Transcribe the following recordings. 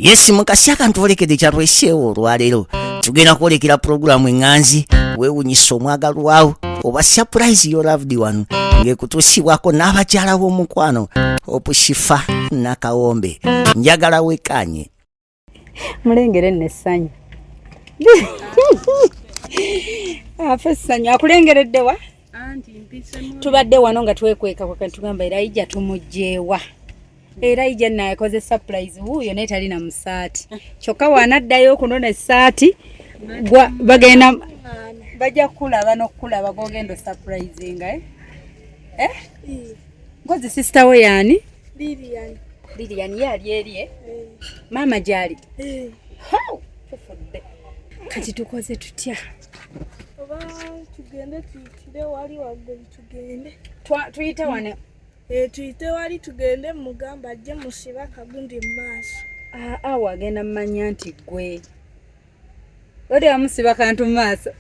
Yes mukasi akantu olekedde kyatweseewo olwaleero tugenda kwolekera programu enganzi weewunyisa omwagalwawo oba surprise your loved one ng'ekutuusibwako n'abakyala b'omukwano opushifa nakawombe njagala wekanye mulengere nessanyu afa essanyu akulengeredde wa tubadde wano nga twekweka kwa tugamba era ijja tumugjeewa era ijja nayakoze surprise wuuyo naye talina mu ssaati kyokka wanaddayo okunona essaati bagenda bajja kukulaba n'okukulaba g'ogenda surprisinga nkozi sister we yaani Lilian yali eri mama gyali kati tukoze tutya oba tugende tuyitire wali waggulu tugende tuyite wane tuyite wali tugende mugamba ajje musiba akagundi mu maaso wagenda mmanya nti gwe odi amusiba kantu mu maaso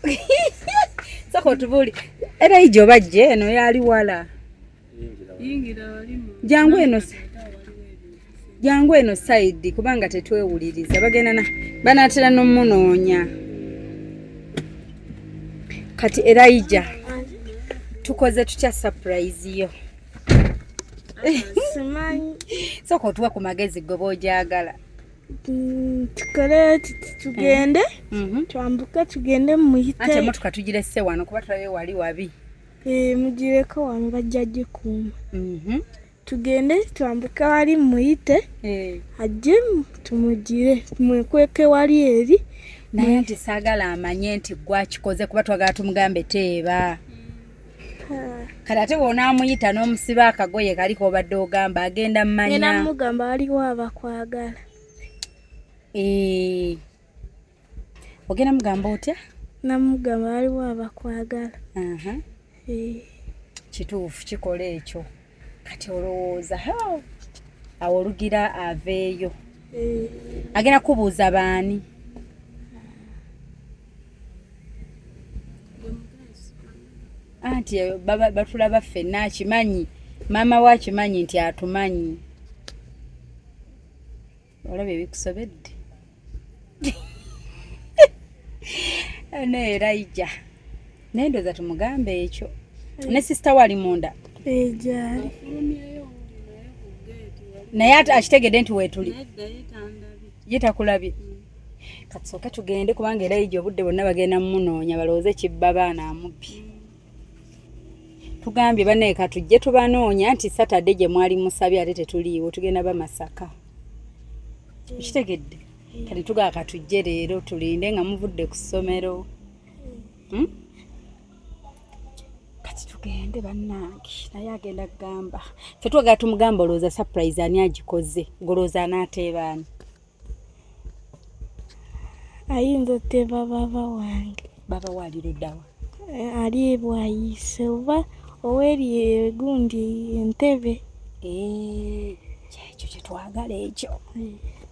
sako tubuli era ijja oba jje eno yali wala jangu eno side kubanga tetwewuliriza bagenda banaatera n'omunoonya kati era ijja tukoze tutya surprise yo simanyi soko tuwa ku magezi gwe b'ojagala tukole tugende twambuke tugende muyite ate emotoka tugirese wano kuba tulabe wali wabi mugireko wano bajja gikuuma tugende twambuke wali muyite ajje tumugire mwekweke wali eri naye nti saagala amanye nti gwakikoze kuba twagala tumugambe teeba kati ate bw'onaamuyita n'omusiba akagoye kaliko obadde ogamba agenda mmanya ngenda mugamba waliwo abakwagala ogenda mugamba otya namugamba waliwo abakwagala kituufu kikola ekyo kati olowooza awo olugira aveeyo agenda kubuuza baani anti batulaba ffenna akimanyi maama we akimanyi nti atumanyi olaba ebikusobedde naye era ijja naye ndoza tumugambe ekyo ne sisita wali munda ejali naye akitegedde nti weetuli ye takulabye katusooke tugende kubanga era ijja obudde bonna bagenda mumunoonya balowooze kibba baana amubbi tugambye bannaye katujje tubanoonya nti Saturday gye mwali musabye ate tetuliiwo tugenda bamasaka kitegedde kati tugaa katujje leero tulinde nga muvudde ku ssomero kati tugende bannange naye agenda kugamba ffe twagala tumugamba olowooza surprise ani agikoze golowooza anaateebaani ayinza oteeba baba wange baba waaliro ddawa ali ebwayise oba oweri egundi entebe kyekyo kyetwagala ekyo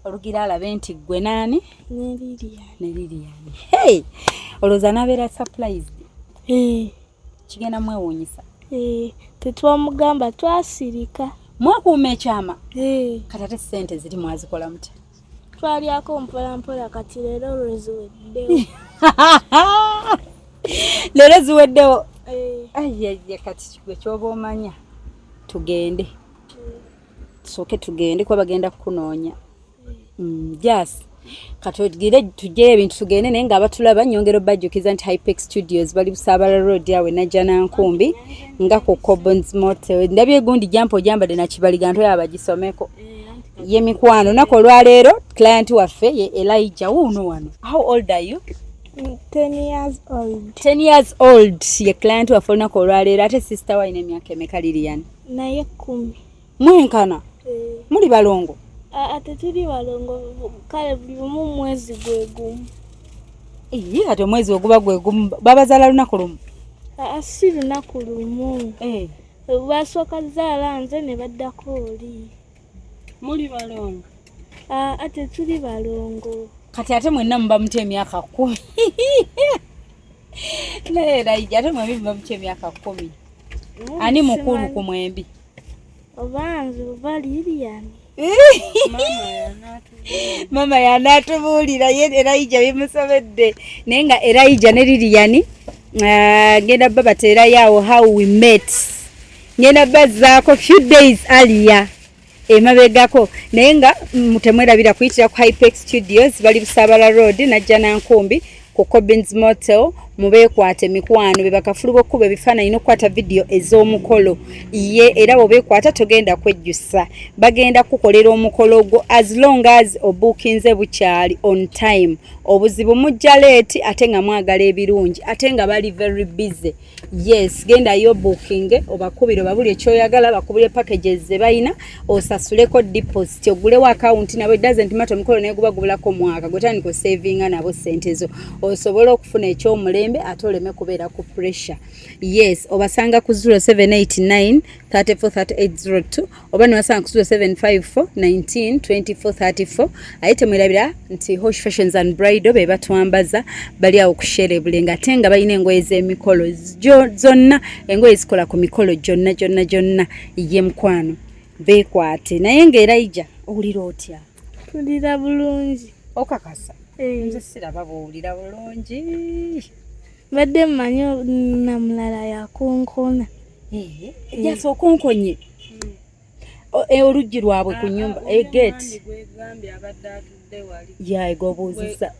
olugira alabe nti gwe naani ne Lilian olowooza nabeera surprised kigenda mwewuunyisa tetwamugamba twasirika mwakuuma ekyama kati ate ssente ziri mwazikola mutya twalyako mpolampola kati leero lweziweddewo leero ziweddewo ayaya kati gwe kyoba omanya tugende tusooke tugende kuba bagenda kukunoonya jasi kati tugire ebintu tugende naye nga abatulaba nyongera obajjukiza nti Hypex Studios bali Busaabala Road awe najja Nankumbi nga ku Cobbons Motel ndabye gundi jampo jambadde na kibaliga nto yabagisomeko ye mikwano nako olwaleero client waffe ye Elijah wuuno wano. How old are you? 10 years old. 10 years old ye client waffe nako olwaleero ate sister wa ine emyaka emeka Lilian? Naye 10. Mwenkana? Muli balongo? Ate tuli balongo kale buli mu mwezi gwe gumu. Ate omwezi oguba gwe gumu babazaala lunaku lumu? Si lunaku lumu. Basooka zaala nze ne baddako oli. Muli balongo? Ate tuli balongo. Kati ate mwenna muba muti emyaka 10. Neera ate mwembi muba muti emyaka 10. Ani mukulu ku mwembi? Obanze oba Lilian. Mama yana mama yanatubuulira ye Elijah bimusobedde naye nga Elijah ne Lilian ngenda babateera yawo how we met ngenda bazzaako few days earlier emabegako naye nga mutemwerabira kuyitira ku Hypex Studios bali Busabala Road najja Nankumbi ku Cobbins Motel mubeekwata emikwano bebakafulu b'okkuba ebifaananyi n'okukwata video ez'omukolo ye era bw'obeekwata togenda kwejjusa bagenda kukolera omukolo ogwo as long as obuukinze bukyali on time obuzibu mujja leeti ate nga mwagala ebirungi ate nga bali very busy yes gendayo booking obakubire babuli ekyoyagala bakubire packages ze bayina osasuleko deposit ogulewo account nabo doesn't matter omukolo naye gubagubulako mwaka gotandika savinga nabo sente zo osobola okufuna ekyomulembe ate oleme kubeera ku pressure yes obasanga ku 0789 343802 oba nibasanga ku 0754 19 24 34 aye temwerabira nti Hosh Fashions and Bridal be batwambaza bali awo ku Shelebule nga ate nga balina engoye z'emikolo zonna engoye zikola ku mikolo gyonna ye mukwano beekwate naye nga Elijah owulira otya? Mpulira bulungi. Okakasa? Nze siraba bw'owulira bulungi. Mbadde mmanyi na mulala yakonkona. Jasa okonkonye? Oluggi lwabwe ku nnyumba egeti yaegobuuziza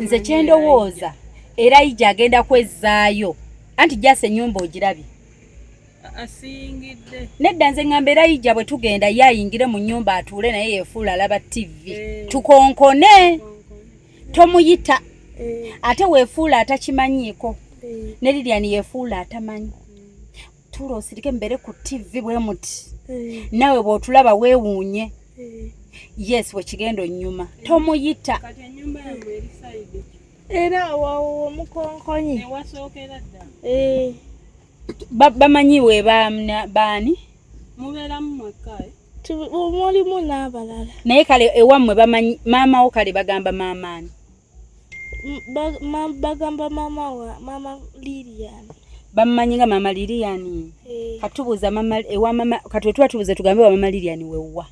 nze kyendowooza Elijah agenda kwezzaayo anti jasa ennyumba ogirabye asingidde nedda nze ngamba Elijah bwe tugenda yayingire mu nnyumba atuule naye yeefuula alaba TV tukonkone tomuyita ate weefuula atakimanyiiko ne Lilian yeefuula atamanyi tuula osirike mbere ku TV bwe muti nawe bw'otulaba weewuunye yes wekigenda onnyuma tomuyita kati ennyumba yange eri side Era wawo omukonkonyi. ewasookera dda bamanyi we baani mubeeramu mwekka Mulimu n'abalala. naye kale ewammwe bamanyi maama wo kale bagamba maamaani Bagamba mama Lilian. bamumanyi nga maama Lilian katubuuza ewa mama kati wetuba tubuuze tugambe wa mama Lilian wewwa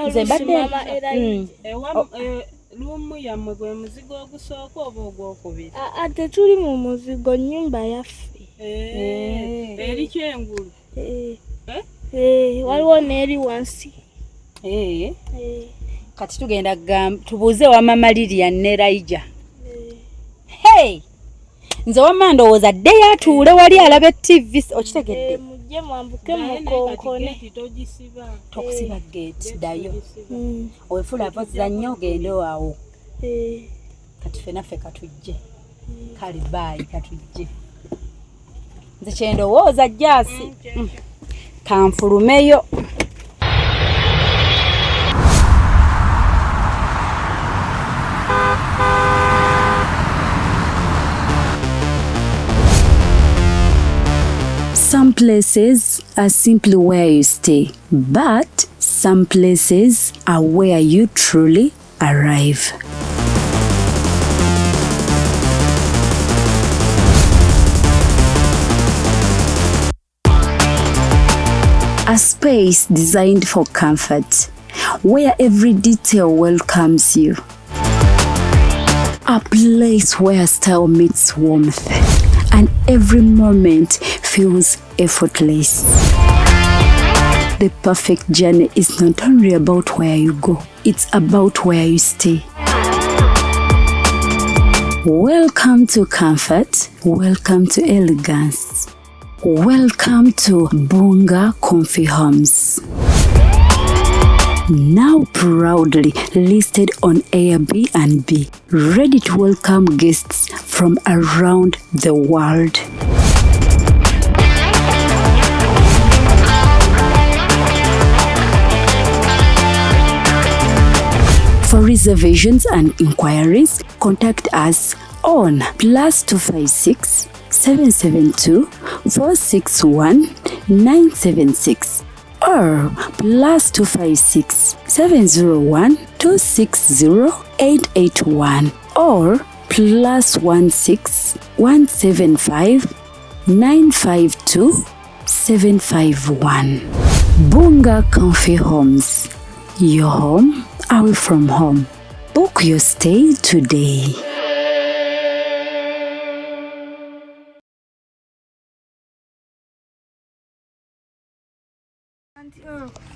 nze mbadde lumu yammwe gwe muzigo ogusooka oba ogwokubiri Ate tuli mu muzigo nnyumba yaffe. eri kyengulu Waliwo n'eri wansi. kati tugenda tubuuze wa mama Lilian ne Elijah hey nze wamma ndowooza dde yatuule wali alaba TV okitegedde Mujje mwambuke mukonkone. tokusiba gate dayo owefuula avozza nnyo ogende waawo kati ffenaffe katujje kale baayi katujje nze kyendowooza jjaasi kanfulumeyo Some places are simply where you stay, but some places are where you truly arrive. A space designed for comfort, where every detail welcomes you. A place where style meets warmth, and every moment feels effortless. The perfect journey is not only about where you go, it's about where you stay. Welcome to comfort, welcome to elegance, welcome to Bunga Comfy Homes. Now proudly listed on Airbnb, ready to welcome guests from around the world. For reservations and inquiries, contact us on +256 772 461 976 or +256 701 260 881 or +16 175 952 751. Bunga Comfy Homes. Your home away from home. Book your stay today.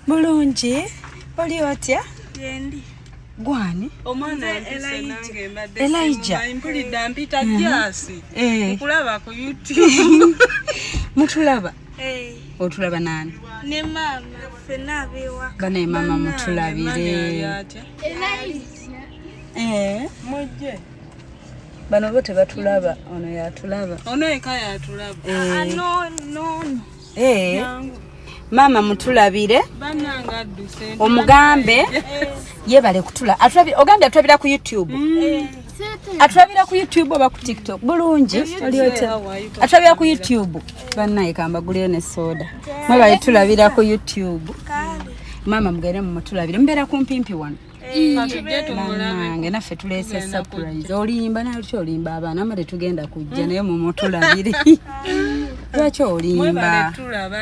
Bulungi, oli otya? Yendi. Gwani? Omwana mpise nange mbadde Elijah. mpulidde mpita Jasi. Nkulaba ku YouTube. Mutulaba? Otulaba nani? Ne mama fena abewaka. Bane mama mutulabire. Mujje. Bano bo tebatulaba, ono yatulaba. Ono eka yatulaba. No. Mama mutulabire. Bannanga adduse. Omugambe yebale kutula. Ogambye atulabira ku YouTube. Atulabira ku YouTube oba ku TikTok. Bulungi. Oli otya? Atulabira ku YouTube. Bannaye kambagulire ne soda. Mwebale tulabira ku YouTube. Mama mugere mu mutulabire. Mbeera ku mpimpi wano. Nange naffe tuleese surprise. Olimba nayo olimba abaana amale tugenda kujja naye mu mutulabire. Lwaki olimba?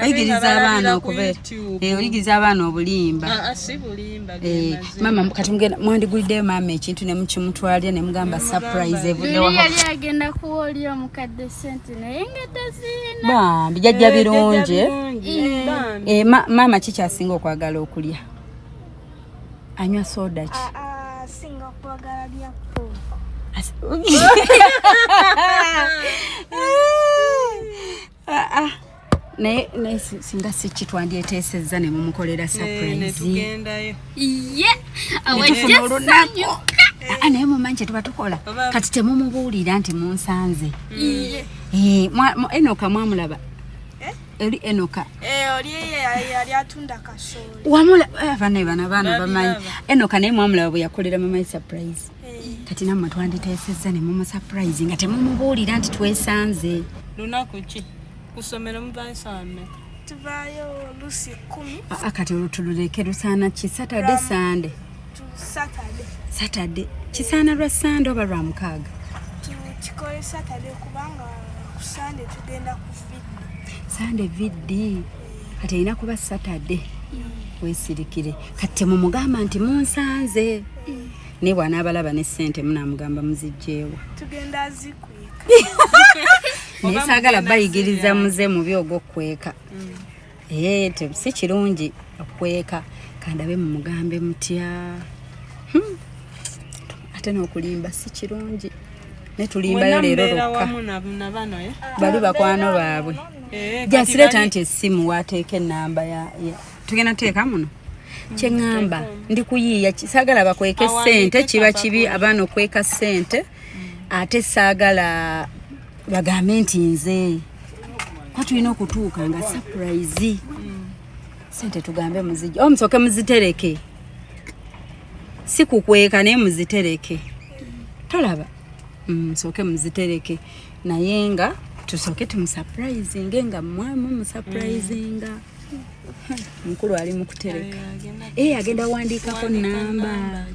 Oyigiriza abaana okube. Oyigiriza abaana obulimba. Si bulimba. Mama kati mugenda mwandiguliddeyo maama ekintu ne mukimutwalira ne mugamba surprise evuddewo. Yali agenda kuwoli omukadde sente naye nga tazina. Bambi jajja birungi. Maama kikyasinga okwagala okulya. Anywa soda ki? Singa kwagala lya po. Naye singa si kitwandyeteesezza ne mumukolera surprise. Ne tugendayo. Naye mumanyi kye tuba tukola kati temumubuulira nti munsanze. Enoka mwamulaba? Eri Enoka. Oli yali atunda kasooli. Bana bamanyi. Enoka naye mwamulaba bwe yakolera mama surprise. Kati nammwe twanditeesezza ne mumu surprise nga temumubuulira nti twesanze. Lunaku ki? Kusomera muvaayo saame. Tuvaayo lusi 10. Kati olutululeke lusaana ki? Saturday Sunday. Saturday. Kisaana lwa Sunday oba lwa mukaaga? Tukikole Saturday kubanga ku Sunday tugenda ku Sunday vidi. Kati ina kuba Saturday. Weesirikire. Kati temumugamba nti munsanze. Ne bwana abalaba ne ssente munamugamba muzijjeewo. Tugenda zikweka. Nesagala bayigiriza muze mu byogo kweka. Si kirungi okweka. Kandabe mu mugambe mutya. Ate n'okulimba si kirungi. Ne tulimbayo leero lokka. Bali bakwano baabwe. Jasireta nti essimu wateeka ennamba ya tugenda teeka muno. Kye ngamba ndi kuyiiya saagala bakweke ssente kiba kibi abaana okweka ssente ate saagala bagambe nti nze kwa tulina okutuuka nga surprise ssente tugambe muzijja omusooke muzitereke si kukweka naye muzitereke tolaba musooke muzitereke naye nga tusooke tumusurprisinge nga mwamu musurprisinga mukulu ali mu kutereka agenda wandiikako namba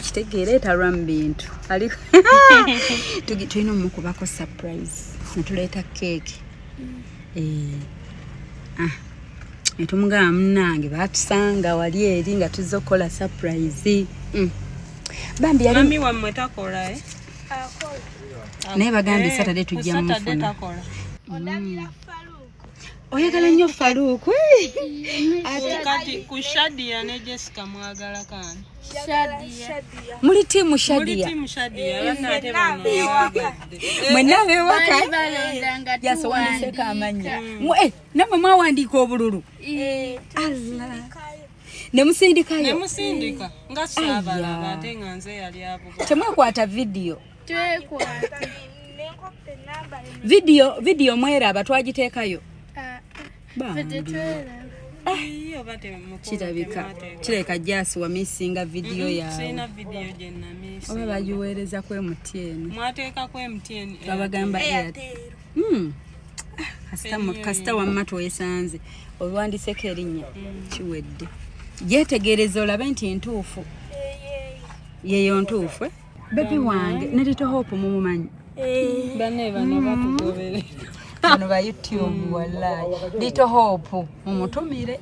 kitegeera etalwa mu bintu ali tulina omukubako surprise netuleeta keeki netumugamba munnange batusanga wali eri nga tuzza okukola surprise bambi mami wammwe takola naye bagambye Saturday tujja mufuna oyagala nnyo Faruku kati ku Shadia ne Jessica mwagala kani muli tiimu Shadia mwenna beewaka yasowandiseeko amannya namwe mwawandiika obululu ne musindikayo nga saabalaba ate nga nze yali abugo temwekwata vidiyo vidiyo mweraba twagiteekayo kirabika kireka Jasi wa misinga vidiyo yawe oba bagiweereza ku MTN babagamba kasita wamma twesanze obiwandiseko erinnya kiwedde gyetegereza olabe nti ntuufu yeyo ntuufu bebi wange ne Little Hope mumumanyi bano batugoberera bano ba YouTube wallahi Little Hope mumutumire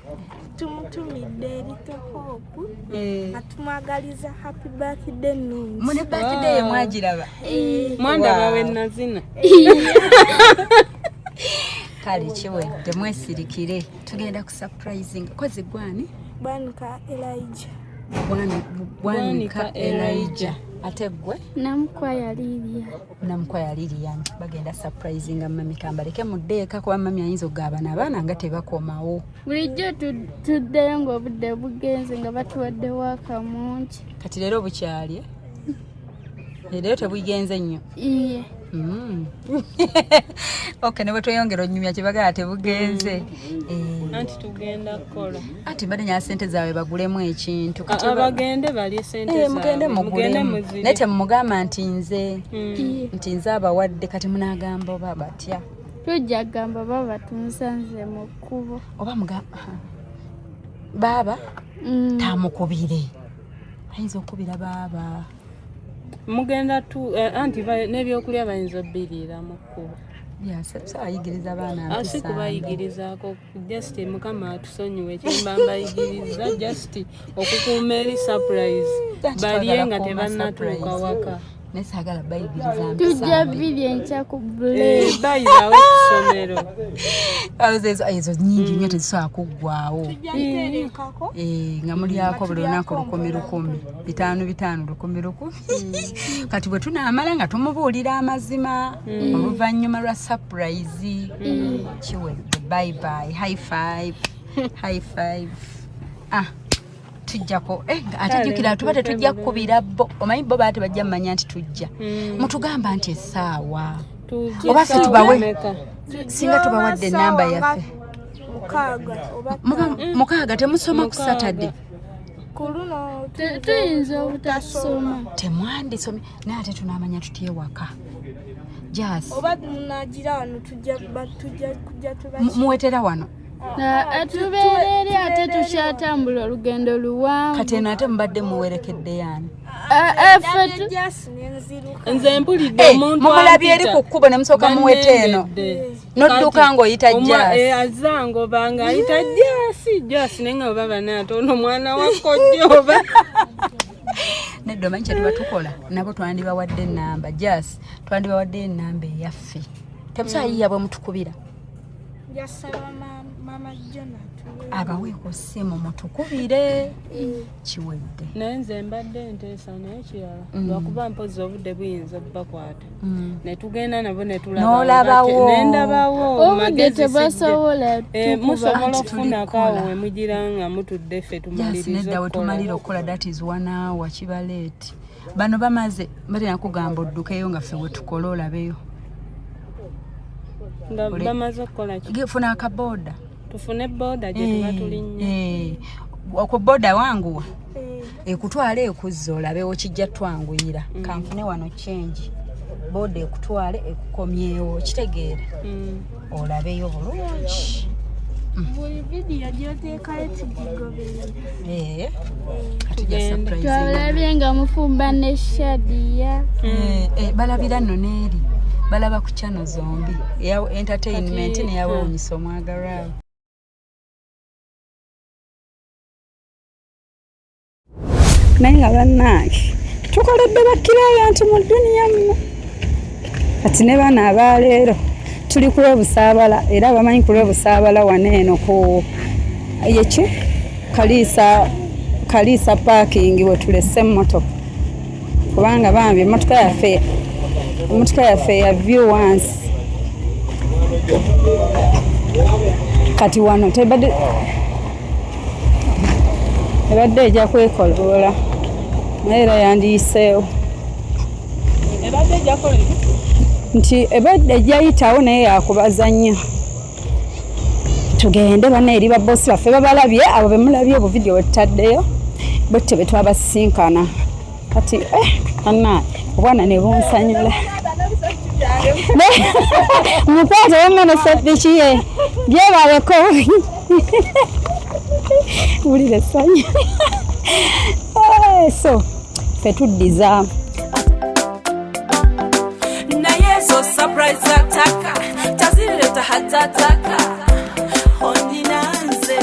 tumutumidde eritohopu atumwagaliza happy birthday nungi. Mune birthday mwagiraba? Mwandaba we nazina. Kale kiwedde mwesirikire tugenda ku surprising kozi gwani? Bwanika Elijah. Bwanika Elijah. Ate gwe? Namkwaya Lilia. Namkwaya Lilia bagenda surprising mami kambaleke muddeeka kuba mami ayinza okugaba n'abaana nga tebakomawo. Bulijjo tuddeyo ng'obudde bugenze nga batuwadde waka mungi. Kati leero bukyali? Leero tebugenze nnyo? Iye. Okay, ne bwe tweyongera onyumya kibagala tebugenze. Anti tugenda kukola. Ati mbadde nya sente zaabwe bagulemu ekintu. Kati abagende bali sente zaabwe. Mugende mugulemu. Nete mugamba nti nze abawadde kati munagamba oba batya. Tujja gamba baba tunsanze mu kkubo. Oba mugamba baba tamukubire. Ayinza okubira baba. Mugenda tu anti n'ebyokulya bayinza obbirira mu kkubo. Ayigiriza abaana asi kubayigirizaako just mukama atusonyiwe kyemba mbayigiriza just okukuuma eri surprise balye nga tebannatuuka waka. Nesagala bayigiriza tujja bili enkya ku bule bayirawo kusomero ezo nyingi nnyo tezisobola kuggwaawo nga mulyako buli lunaku 1,000 5,500 1,000 kati bwe tunaamala nga tumubuulira amazima oluvannyuma lwa surprise kiwedde bye bye high five tujjako atajjukira tuba tetujja kukubira bo omanyi bo baate bajja mmanya nti tujja mutugamba nti essaawa oba ffe tubawe singa tubawadde enamba yaffe mukaaga temusoma ku Saturday kuluno tuyinza obutasoma temwandisomye naye ate tunaamanya tutyewaka jas oba munagira wano tujja muwetera wano atubeerere ate tukyatambula olugendo luwanvu kati eno ate mubadde muwerekedde yani nze mpulidde omuntu mumulabye eri ku kkubo ne musooka muwete eno nodduka ng'oyita jasi azanga oba ng'ayita jasi naye nga oba banaatono omwana wa kkojja oba nedda omanyi kyetuba tukola nabo twandibawadde enamba jasi twandibawadde enamba eyaffe temusayiya bwe mutukubira abaweeko ssimu mutukubire kiwedde naye nze mbadde nteesa naye kirala lwakuba mpozi obudde buyinza obbakwata ne tugenda nabo ne tulabaawo nendabawo obudde tebasobola musobola okufunako awo we mugira nga mutudde ffe nedda we tumalira okukola that is 1 hour kibaleeti bano bamaze mbadde nakugamba oddukeyo nga ffe we tukola olabeyo nga bamaze okukola ki funa akaboda tufune boda gye tuba tulinnya ku boda wanguwa ekutwala ekuzza olabewo kijja twanguyira kanfune wano change boda ekutwale ekukomyewo kitegeera olabeyo bulungi buli vidiyo gyoteekayo tugigoberere twalabye nga mufumba ne Shadia balabira nno n'eri balaba ku channel zombi eya entertainment neyawunyisa omwagalwawo naye nga bannange tukoledde bakirayanti mu dduniya muno kati ne baana abaleero tuli ku lw'obusaabala era bamanyi ku lw'obusaabala wano eno ku yeki kaliisa parking we tulese emmotoka kubanga bambi emmotoka yaffe ya view once kati wano tebadde ejja kwekoloola naye era yandiyiseewo nti ebadde ejjayitawo naye yakubaza nnyo tugende bana eri babosi baffe babalabye abo bemulabye obuvidiyo wetutaddeyo bwette betwabasinkana kati anna obwana ne bunsanyula mukwate womene sepiki ye byebaweko bulire essanyu so ffe tuddiza naye zo surprise ataka tazileta hatataka ondinanze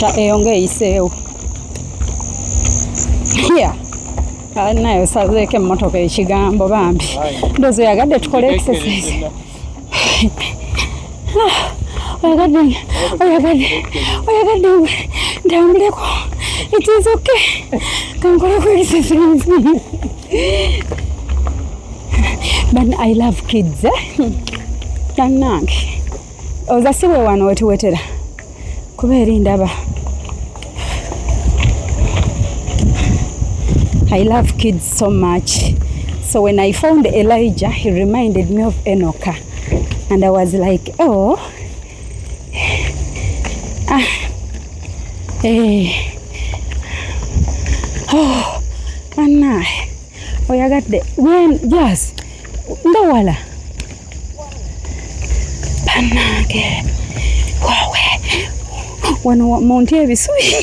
pressure eyonge eyiseewo. Yeah. Nayo sazeeko emmotoka ekigambo bambi. Ndowooza oyagadde tukole exercise. Oyagadde ndambuleko. It is okay. Kankoleko exercise. But I love kids. Nange. Oza siwe wano wetuwetera. Kubeera ndaba. I love kids so much. So when I found Elijah, he reminded me of Enoch. And I was like, oh. Oh, Anna. Oh, you got the when yes. Ndawala. Panage. Wawe. Wano Monty ebisubi.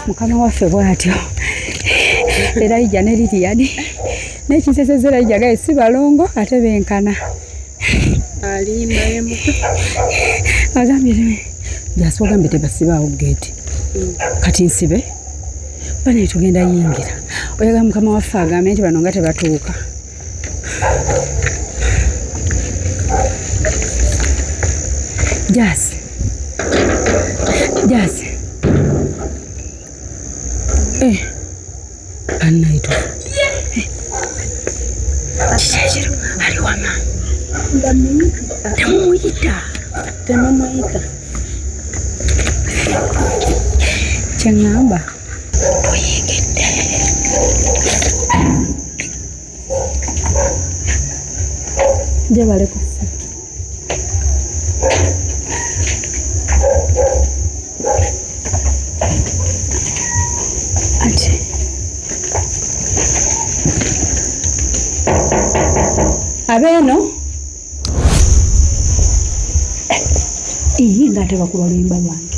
Mukama waffe bwatyo. Elijah ne Lilian. N'ekinseseza Elijah gaye si balongo ate benkana. Alimba yemuka. Agambye Jaasi wagambye tebasibaawo gate. Kati nsibe. Bane tugenda yingira. Oyaga mukama waffe agambye nti bano nga tebatuuka. Jaasi. Anaito. Chichero aliwama. Temumuita. Changamba. Tuyingide. Jebale kusa. Ati. Abeno. Iyi ngate bakubalimba bange.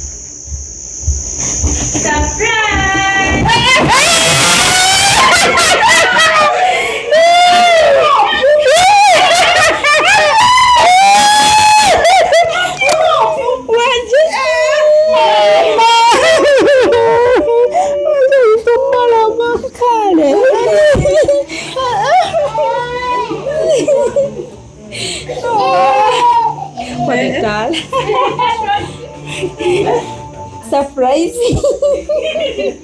Surprise.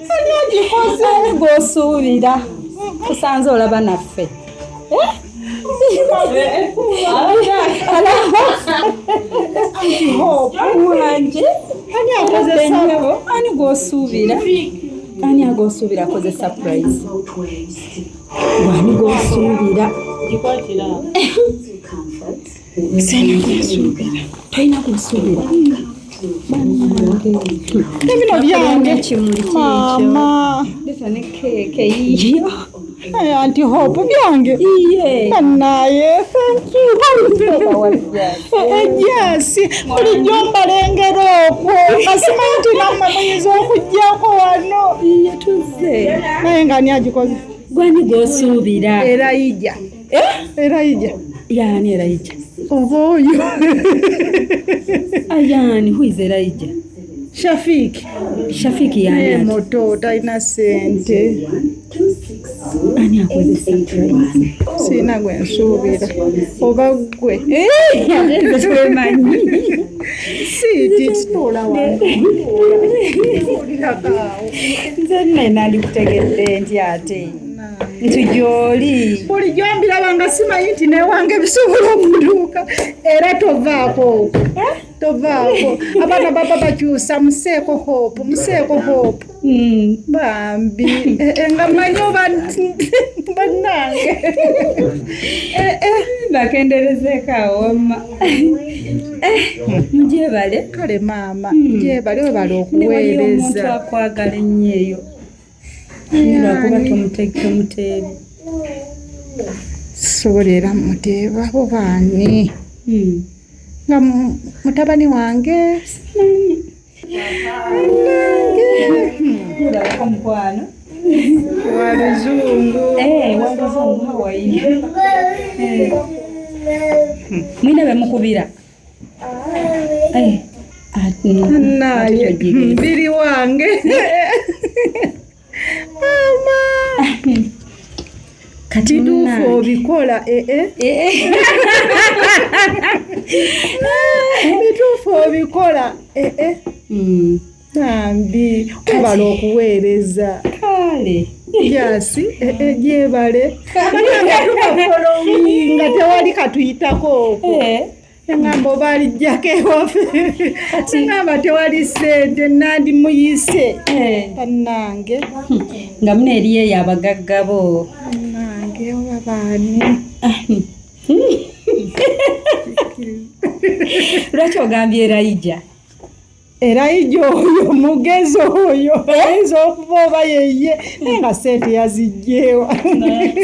Ani gosuubira. Kusanze olaba naffe. Ani gosuubira. Ani agosuubira akoze surprise. Ani gosuubira. Sena gosuubira. Tayina gosuubira. Ebino byange mama ndetane keke iyo anti hope byange iye naye thank you yes kuli jomba lengero okwo asimanti namwe mwizo okujjako wano iye tuze naye ngani agikoze gwani gosuubira Elijah Elijah yani Elijah oboyo ayani who is Elijah? Shafiki yani moto taina sente ani akoze surprise sina gwensuubira oba gwe twemanyi siti stola wange nze nena ndikutegedde nti ate nti gyoli buli gyambirabanga simanyi nti newange bisobola okuduuka era tovaako abaana baba bakyusa museeko hope bambi nga manyi oba bannange bakenderezeeko awoma mugyebale kale maama gyebale webale okuweereza omuntu okuweereza akwagala ennyo eyo lwakuba tomuteebi Sorera Muteba bo bani. Nga mutabani wange. Mkwano. Walizungu. Walizungu hawaii. Mwina bemukubira. Naye mbiri wange. Mama. Kati dufo obikola Bitufu obikola Nambi kubala okuweereza kale yasi jebale nga tewali katuyitako Ngamba balijjako ewaffe ngamba tewali ssente nandi muyise bannange nga muna eriyo eyo abagagga bo nange oba baani lwaki ogambye Elijah oyo mugezi oyo ayinza okuba oba yeye naye nga ssente yazijjeewa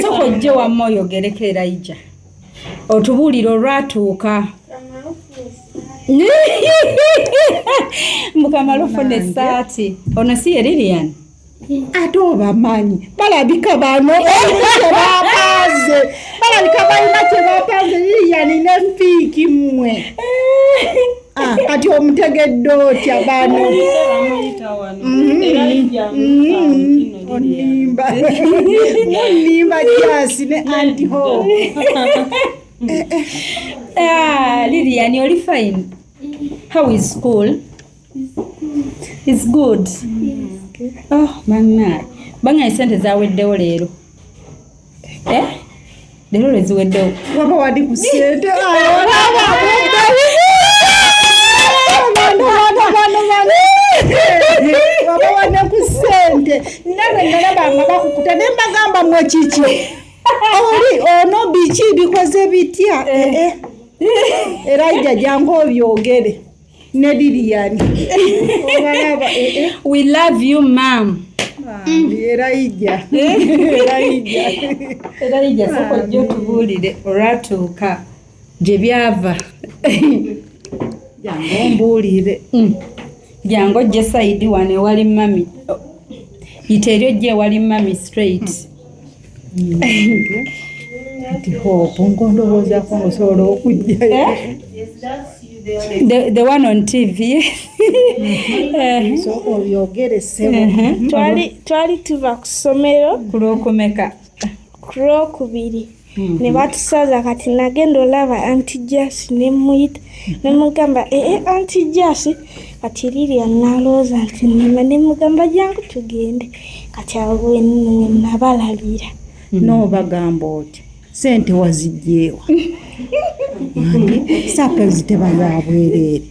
soka ojje wamma oyogereko Elijah otubuulire olwatuuka Mukama lufuna essaati ono si ye Lilian ate obamanyi balabika bano balabika balina kyebapanze Lilian n'enfiiki mmwe kati omutegedde otya bano onimba jasi ne antiho Lilian, you're fine. How is school? It's good. Oh, banga isente zaweddewo leero. Leero leziweddewo. Waba wadi ku ssente. Waba wadi ku ssente. Nawe nalabanga bakukuta ne mbagamba mwe kiki. Oli ono biki bikoze bitya Elijah jangu obyogere ne Lilian we love you mom Elijah soko jjo tubuulire olwatuuka gye byava jangu mbuulire jangu ojje side wano ewali mami yiteryo ojje ewali mami straight ngondowoozaako osobola okujjayo the one on TV so obyogere ssebo twali tuva ku ssomero ku lwokumeka ku lwokubiri ne batusaza kati nagenda olaba Aunty Jasi ne muyita ne mugamba Aunty Jasi kati Lilian nalooza nti nnima ne mugamba jangu tugende kati awo nabalabira n'obagamba oti ssente wazijjeewa sapezi tebaya bwereere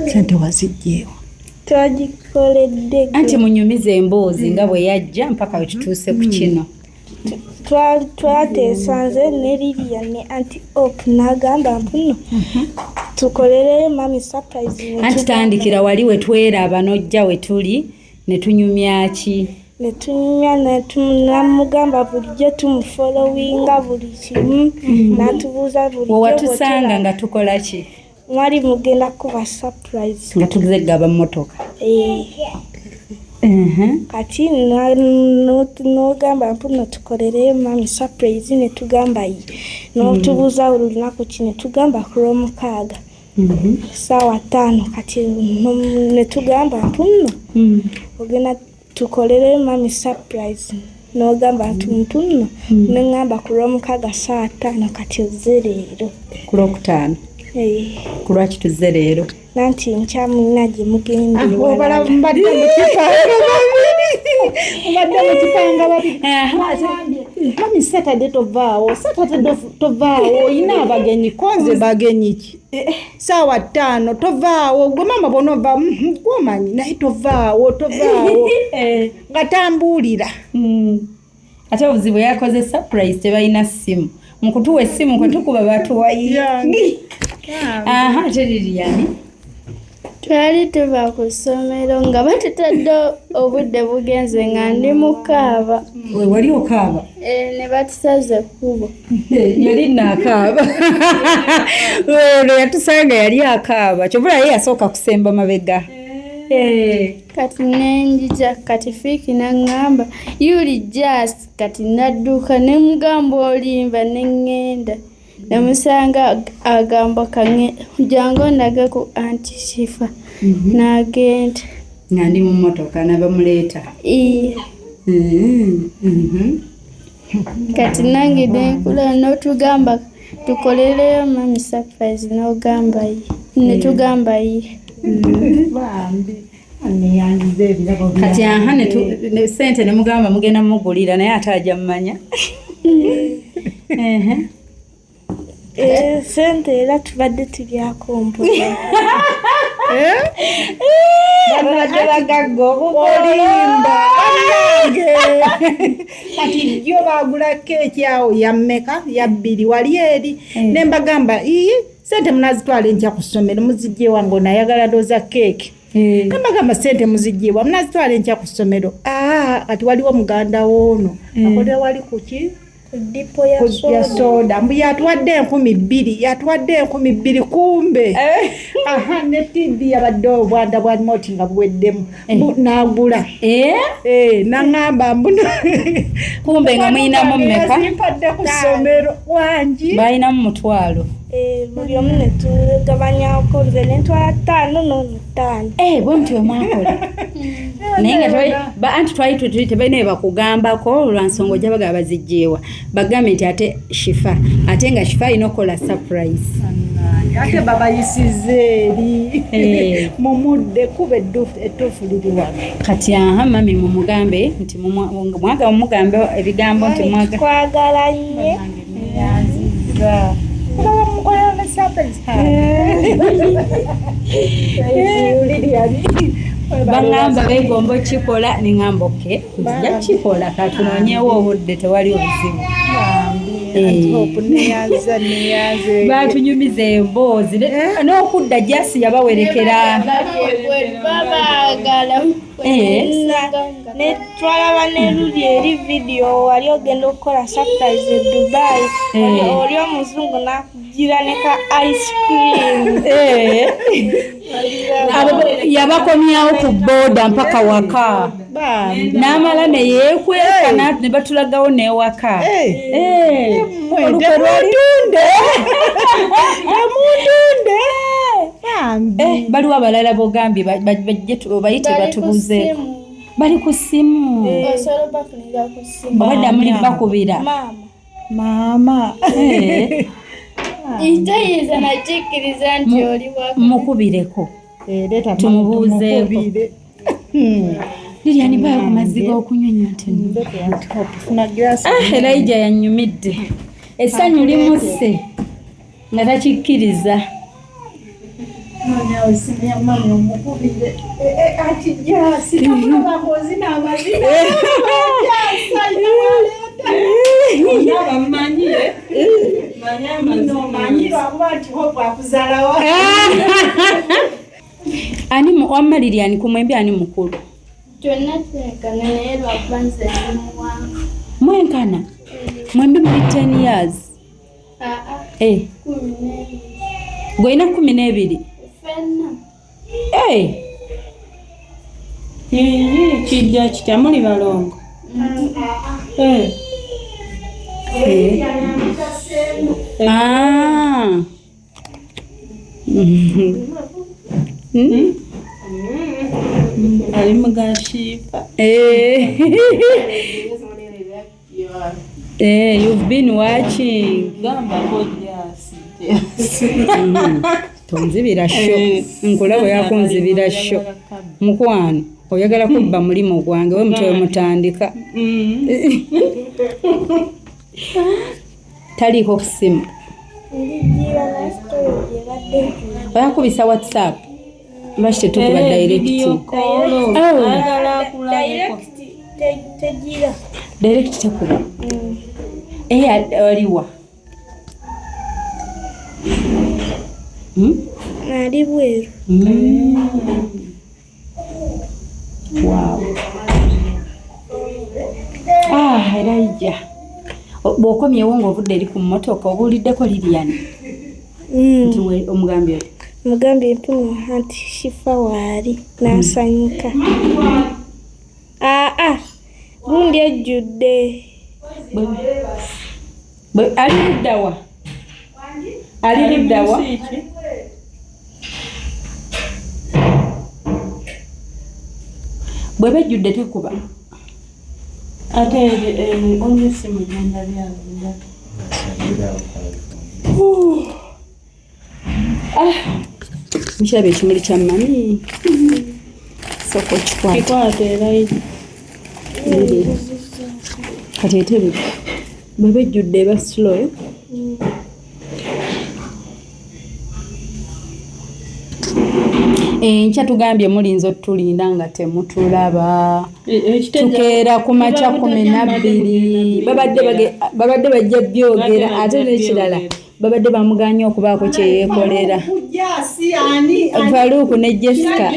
ssente wazijjeewa twagikoledde anti munyumiza emboozi nga bwe yajja mpaka we tutuuse ku kino twateesanze ne Lilian ne Aunty Hope n'agamba mpuno tukolereyo mami surprise anti tandikira wali we tweraba n'ojja we tuli ne tunyumya ki netunyumya namugamba bulijjo tumufollowinga buli kimu natubuuza bulijjo watusanga nga tukola ki mwali mugenda kuba surprise nga tugize gaba mmotoka kati n'ogamba mpuno tukolereyo mami surprise ne tugamba yi n'otubuuza olunaku ki ne tugamba ku lw'omukaaga ssaawa 5 kati ne tugamba mpuno ogenda tukolere mami surprise n'ogamba ntuntuno n'engamba ku lw'omukaaga ssaawa 5 kati ozze leero ku lwokutaano ku lwaki tuzze leero nanti nkyamunna gye mugenda mbadde mu kipanga babiri mami Saturday tovaawo oyina abagenyi konze bagenyi ki ssaawa 5 tovaawo gwe mama bonova gwomanyi naye tovaawo nga tambuulira ate obuzibu yakoze surprise tebalina ssimu mukutuwa essimu kwe tukuba batuwayi ate Lilian Twali tuva ku ssomero nga batutadde obudde bugenze nga ndi mukaaba. We wali okaaba? Ne batusaze kkubo. Yali naakaaba. Lwe yatusanga yali akaaba. Kyovula ye yasooka kusemba mabega. Kati nenjija kati Fiiki n'aŋŋamba yuli just kati nadduka ne mugamba olimba ne ŋŋenda. Namusanga agamba kange jangu ndage ku Aunty Shifa. N'agenda. Nga ndi mu mmotoka n'abamuleeta. Kati nange nenkula n'otugamba tukolereyo mami surprise n'ogamba ye. Ne tugamba ye. Kati aha ne sente ne mugamba mugenda mugulira naye ate ajja mmanya. Sente era tubadde tulyako mpola. Banadde bagagga obukolimba. Kati yo bagula keeki awo ya mmeka ya 2 wali eri. Ne mbagamba sente munazitwala enkya ku ssomero muzijje wange nayagala doza keeki. Mbagamba sente muzijje wa munazitwala enkya ku ssomero. Kati waliwo muganda woono akolera wali kuki Dipo ya soda mbu yatwadde 2,000 kumbe. Ne TV yabadde obwanda bwa moti nga buweddemu n'agula. N'aŋŋamba mbu kumbe nga muyinamu mmeka? Mpadde ku ssomero wangi. Balinamu 1,000. Buli omu ne tugabanyako nze ne ntwala 5 n'ono 5. Bwe mutwe mwakola. Naye nga anti twali tebalina bakugambako olwansonga ojja bagaba bazijjeewa. Bagambe nti ate Shifa. Ate nga Shifa alina okukola surprise. Ate babayisize eri. Mumudde kuba ettuufu liri wano. Kati mami mumugambe nti mwaga mugambe ebigambo nti mwaga. Twagala nnyo. Bangamba begomba okikola neŋŋamba oke nzija kikola katunoonyewo obudde tewali obuzibu. Batunyumiza emboozi n'okudda jasi yabawerekera. Babaagala ne twalaba ne luli eri video wali ogenda okukola surprise e Dubai. Oli omuzungu n'akugira ne ka ice cream. Yabakomyawo ku booda mpaka waka. N'amala ne yeekweka ne batulagawo n'ewaka. Baliwo abalala bogambye bajje bayite batubuzeeko. Bali ku ssimu. Obadde muli bakubira. Mama. Itayiza nakikkiriza nti oli waka. Mukubireko. Tumubuuzeeko. Lilian bayo ku mazzi g'okunywa nteno. Elijah yannyumidde. Essanyu limusse nga takikkiriza. Ani wamma Lilian ku mwembi ani mukulu? Kyonna twenkana naye lwakuba nze ndi muwanvu. Mwenkana? Mwembi muli 10 years? Gwolina 12? Ffenna. Kijja kitya muli balongo? Ali mugashifa. You've been watching. Gamba kodjasi. Tonzibira sho. Nkulaba yakunzibira sho. Mukwano. Oyagala kubba mulimu gwange we mutwe mutandika. Taliko ku simu. Oyakubisa WhatsApp. Mbashite tukuba direct. Direct takuba. Oliwa. Ali bweru. Wow. Elijah. Bw'okomyewo ng'ovudde eri ku mmotoka obuuliddeko Lilian. Nti omugambye oli? Mugambye mpimo anti shifa waali n'asanyuka. Gundi ejjudde. Ali ludda wa? Ali ludda wa? Bwe bejjudde tekuba. Ate onye simu jenda byalunda. Mukirabe ekimuli kya mami. Soko kikwate. Kikwate era kati etebe bwe bejjudde eba slow. Enkya tugambye mulinza otulinda nga temutulaba. Tukeera ku makya 12. Babadde bajja byogera ate n'ekirala babadde bamuganya okubaako kye yeekolera. Faluuku ne Jessica.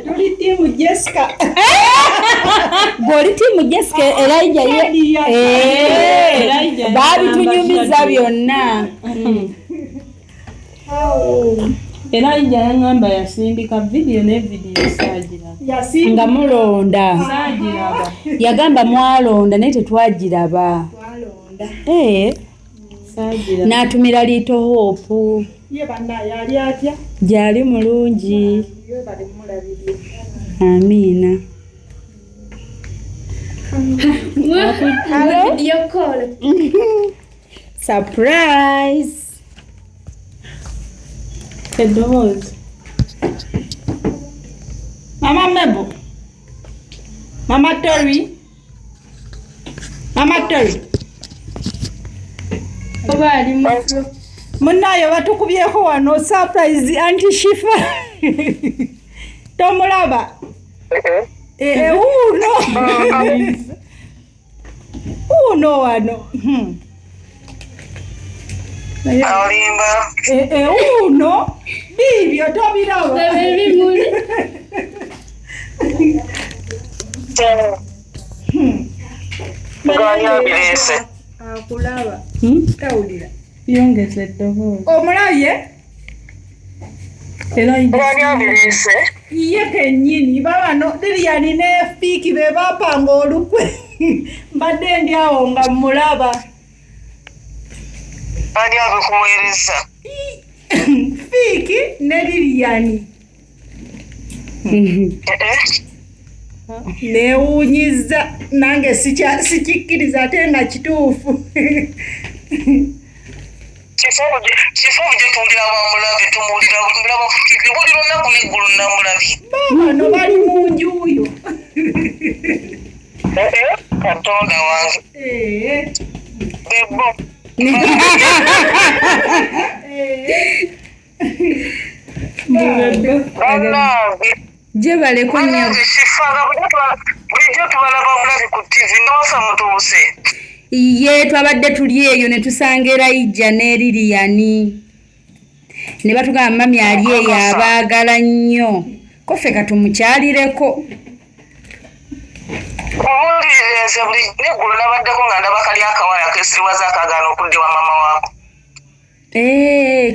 Tuli tiimu Jessica. Gw'oli tiimu Jessica Elijah ye. Baabitunyumiza byonna. Elijah yangamba yasindika video ne video saagiraba. Nga mulonda. Saagiraba. Yagamba mwalonda naye tetwagiraba. Saagiraba. N'atumira Little Hope. Ye banna yali atya? Gyali mulungi. Amiina. Hello? Video call. Surprise. Eddoboozi. Mama Mebo. Mama Tori. Mama Tori. Oba ali mu Munayo batukubyeko wano surprise anti Shifa. Tomulaba. Uno wano. Alimba. Uno. Bibyo tobiraba. bimuli. Nganya bilese. Akulaba. Tawulira. Yongeza eddoboozi. Omulabye? Nganya bilese. Ye kennyini babano Lilian ne Fiki be bapanga olukwe. Mbadde ndi awo nga mulaba. Ani abikuweereza. Fiki ne Lilian. Neewuunyiza nange sikikkiriza ate nga kituufu. Kifo buje tuwulira bamulabe tumuwulira mulaba Fiki buli lunaku n'eggulu namulabye. Bano bali mu njuuyo. Katonda wange. Ebo. Gye baleko nnyo. Sifaga bulijjo tubalaba bulabi ku TV n'ofa mutuuse. Ye twabadde tuli eyo ne tusanga Elijah ne Lilian. Ne batugamba mami ali eyo abaagala nnyo. Ko ffe katumukyalireko. Owuliriza buli n'eggulu nabaddeko nga ndaba kali akawala kesiriwaza akagaana okudde wa mama waako.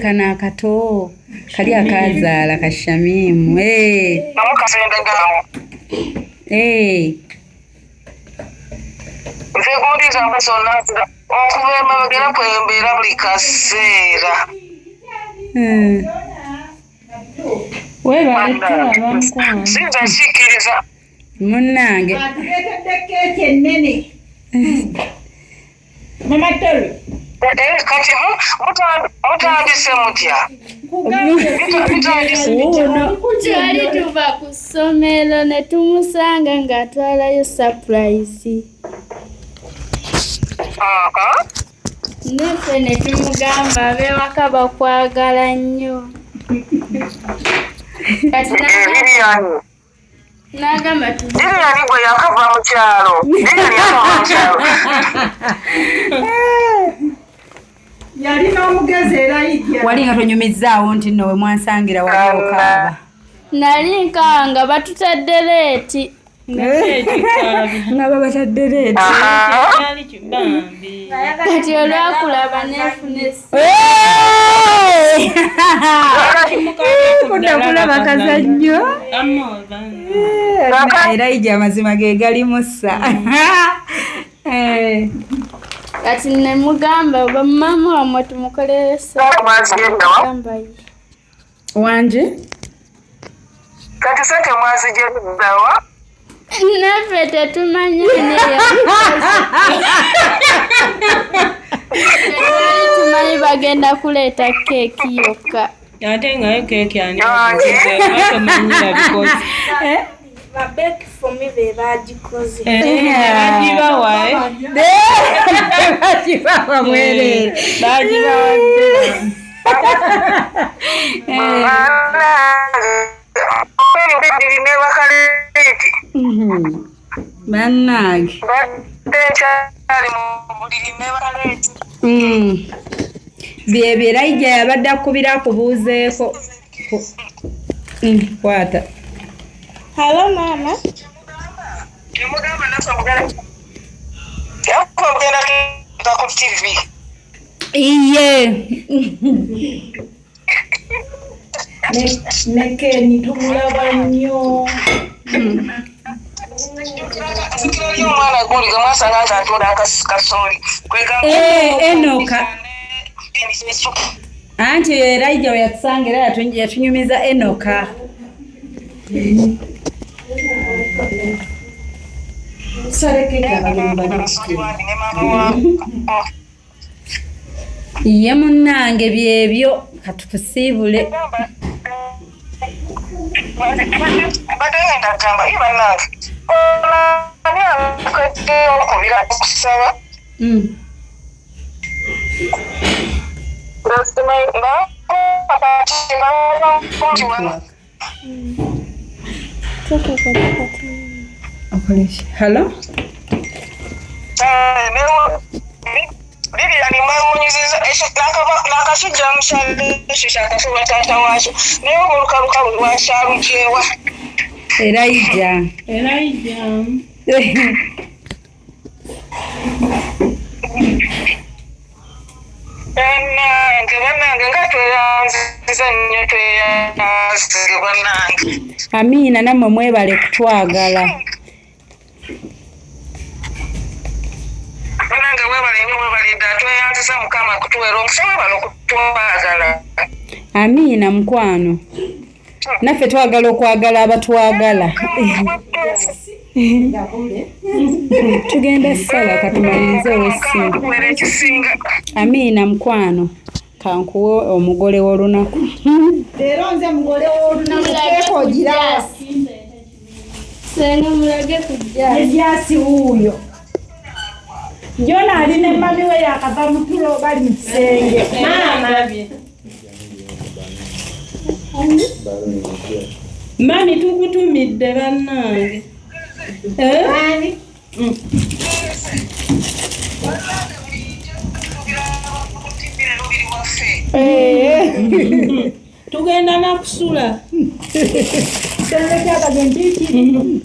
Kana akato kali akazaala kashamimu. Namu kasendagawo. Nze guuliza musonna okuva emabegera kwembeera buli kaseera. Weebale tulaba mukwano. Sinza kikkiriza. Munnange. Atuleetedde keeki ennene. Mama Tori. Kati mutandise mutya? Twali tuva ku ssomero ne tumusanga ng'atwalayo surprise. Naffe ne tumugamba ab'ewaka bakwagala nnyo. Kati n'agamba Lilian gwe yakava mu kyalo. Lilian yakava mu kyalo. Yalina omugezi Elijah. Wali nga tonyumizaawo nti nno we mwansangira wali okaaba. Nali nkanga batutadde leeti. Nga babatadde leeti. Kati olwakulaba neefune Kunakulaba kazannyo. Elijah amazima ge gali mussa. kati ne mugamba oba mama wamwe tumukolere gamba ye. Wanje? Kati sente mwazigyedawa? Naffe tetumanyi neyo. Tumanyi bagenda kuleeta keeki yokka. Ate ngayo keeki ani batomanyira bikozi. Babeki for me be bagikoze. Bagibawa Bagibawa mwere. Bagibawa Bannange. Byebyo Elijah yabadde akubira akubuuzeeko. Kwata. Hello mama. Temugamba naso mugala. Yakugenda ku TV. Iye. Nekeni tumulaba nnyo. Sikirali omwana guli gamwasanga nti atunda kasoli. Enoka. Anti Elijah yakusangira yatunyumiza Enoka. Ye munnange byebyo katukusiibule. Badenda gamba ibannange. Ani akwete okubira okusaba. Hello? Bibi alimwemunyiziza nakasujja mukyalo ekyo kyakafuba taata waakyo naye obulukaluka lwakyalujeewa. Elijah. Bannange nga tweyanziza nnyo tweyanzige bannange. Amiina nammwe mwebale kutwagala. Bannange mwebale nnyo mwebale ddala tweyanziza Mukama kutuweera omusabe bano kutwagala. Amiina mukwano. Naffe twagala okwagala abatwagala. Tugenda ssala katumalirize ow'essimu. Amiina mukwano. Kankuwe omugole w'olunaku. Leero nze mugole w'olunaku keeko gira. Senga mulage kujja. Ejasi wuuyo. Jona ali ne mami we yakava mu tulo bali mu kisenge. Mami tukutumidde bannange. Ani? Tugenda nakusula.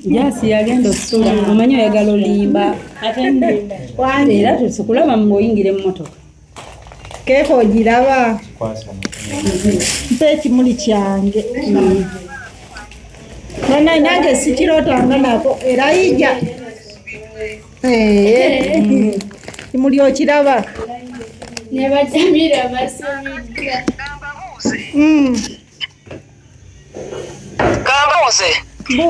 Jasi yagenda okusula. Omanyi oyagala olimba. Ate nnimba. Era tusikulaba ng'oyingira emmotoka. Keeko ogiraba. Mpa ekimuli kyange. Nanayi nange sikirootanga nako Elijah. Kimuli okiraba. Ne batamira basubiddwa. Gamba muze.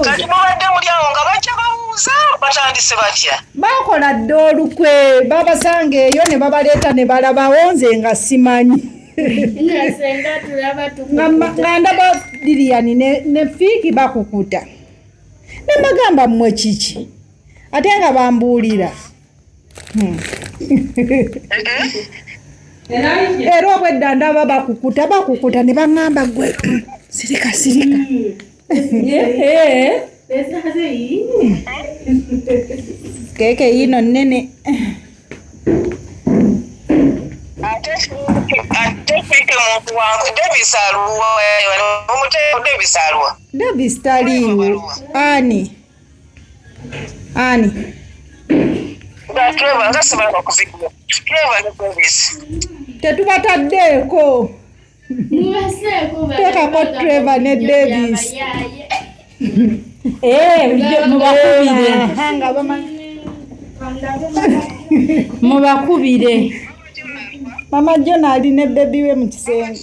Kati mubadde muli awo nga bajja babuuza batandise batya. Bakola dde olukwe babasanga eyo ne babaleeta ne balabawo nze nga simanyi. Nasenga tulaba tukukuta. Nga ndaba Lilian ne Fiiki bakukuta. Ne mbagamba mmwe kiki? Ate nga bambuulira. Era obwedda ndaba bakukuta ne baŋŋamba gwe sirika. Keeke yino nnene. Ate muntu wangu Davis aluwa omuteo Davis aluwa Davis taliwo ani Trevor ngasaba bakuzikira Trevor ne Davis tetubataddeko tekako Trevor ne Davis mubakubire Mama John ali ne baby we mu kisenge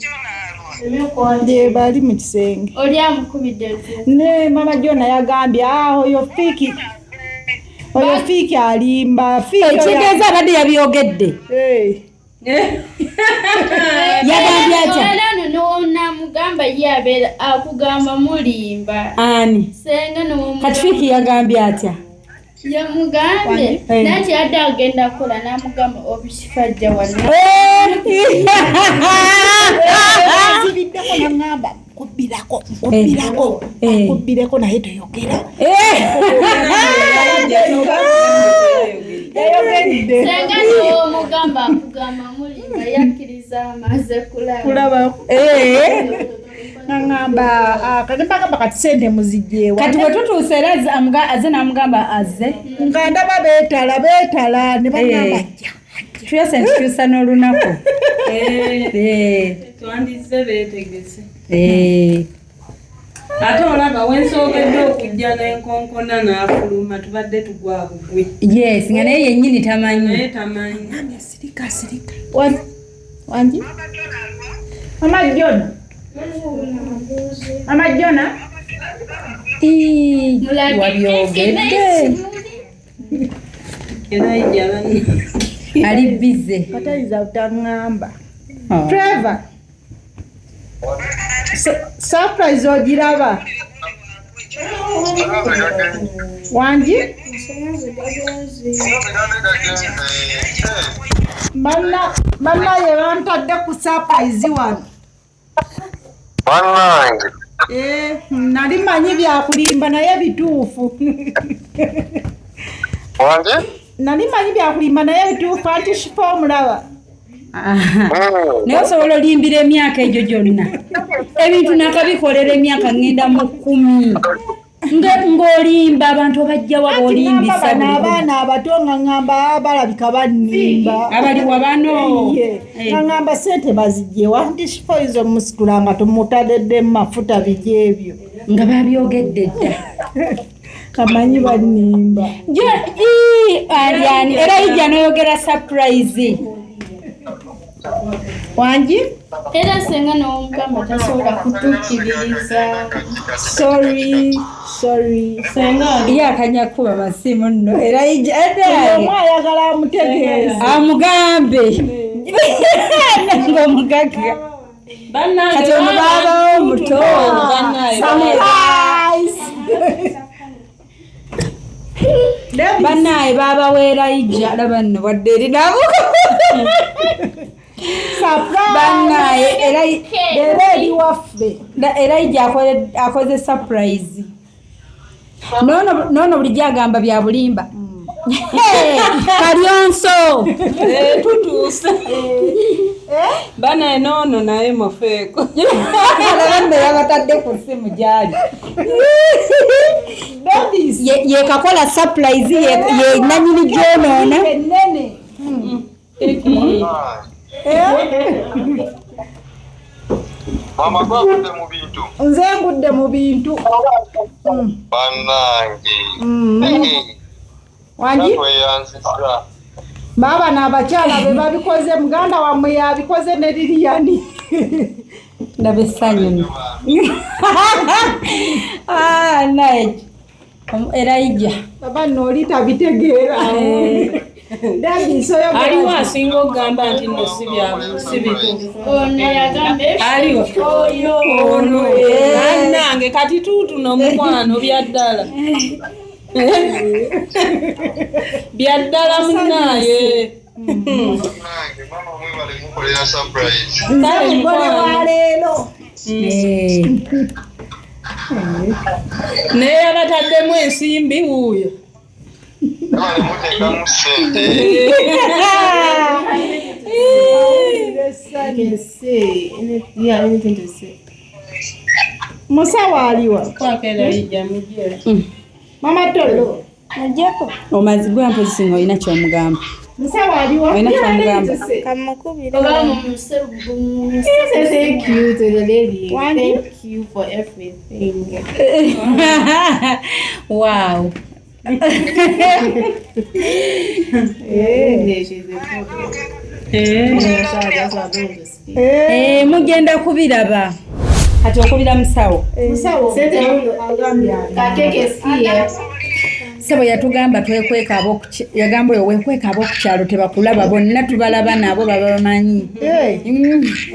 ndiye bali mu kisenge oli amukubidde ne Mama John yagambye oyo fiki alimba fiki ekitegeeza abadde yabyogedde yagambye atya namugamba ye abeera akugamba mulimba ani senga kati fiki yagambye atya yamugambye nati adde agenda kola namugamba obusifajja wanna zibiddeko nangamba kubbireko naye toyogera senga nomugamba akugamba mulimba yakkiriza amaze kulaba nangamba kagamba kati sente muzijjeewa kati wetutuuse era aze namugamba aze nga ndaba beetala ne bagamba tuyose ntukyusa n'olunaku twandize beetegese ate olaba wensoogedde okujja n'enkonkona n'afuluma tubadde tugwa bugwe yes nga naye yennyini tamanyi sirika wangi Mama Jona wabyogedde era ijabani ali bize kataliza utangamba Trevor surprise ogiraba wangi Mama ye bantadde ku surprise wano Bannange nali manyi byakulimba naye bituufu wange nali manyi byakulimba naye bituufu anti shifa omulaba naye osobola olimbira emyaka egyo gyonna ebintu nakabikolera emyaka ngenda mu 10 ng'olimba abantu bajja waba olimbisa abaana abato nga ngamba balabika bannimba abaliwa bano ngamba sente bazijjewa nti shifo izo musitula nga tumutadedde mafuta bijeebyo nga babyogedde dda kamanyi bannimba aliani era ijja noyogera surprise wangi era senga nomugamba tasobola kutuukiririza sorry senga yakanya kuba masimu nno era ijja ayagala amutegeeza amugambe ng'omugaga kati ono baabawo omuto bannaye baabaweera ijja laba nno wadde eri nabuko bannaye era eri waffe era ijja akoze surprise noono bulijjo agamba bya bulimba kalyonso tutuuse banaye noono naye mufeeko alabambe yabatadde ku ssimu gyali yekakola surprise ye nanyini gyonoona enene mama gwagudde mu bintu nze ngudde mu bintu bannange wangi tweyanzisa baba n'abakyala be babikoze muganda wammwe yabikoze ne Liliani ndaba essanyu nno naye era ijja baba nooli tabitegeera aliwo asinga okugamba nti nno si bituufu aliwo ono annange kati tuutuno mukwano byaddala byaddala munnaye bannange mama mwebale mukolera surprise mugole wa leero naye abataddemu ensimbi wuuyo ebale muteekamu ssente can say anything to say. Musawo aliwa. Mama Tolo. Ajako. Omazibwa mpozi ngo ina kyomugamba. Musawo aliwa. Ina kyomugamba. Kamukubira. Thank you to the lady. Thank you for everything. Wow. Mugenda kubiraba. Kati okubira musawo. Musawo. Sebo yatugamba twekweka yagamba oyo wekweka abokukyalo tebakulaba bonna tubalaba nabo baba bamanyi.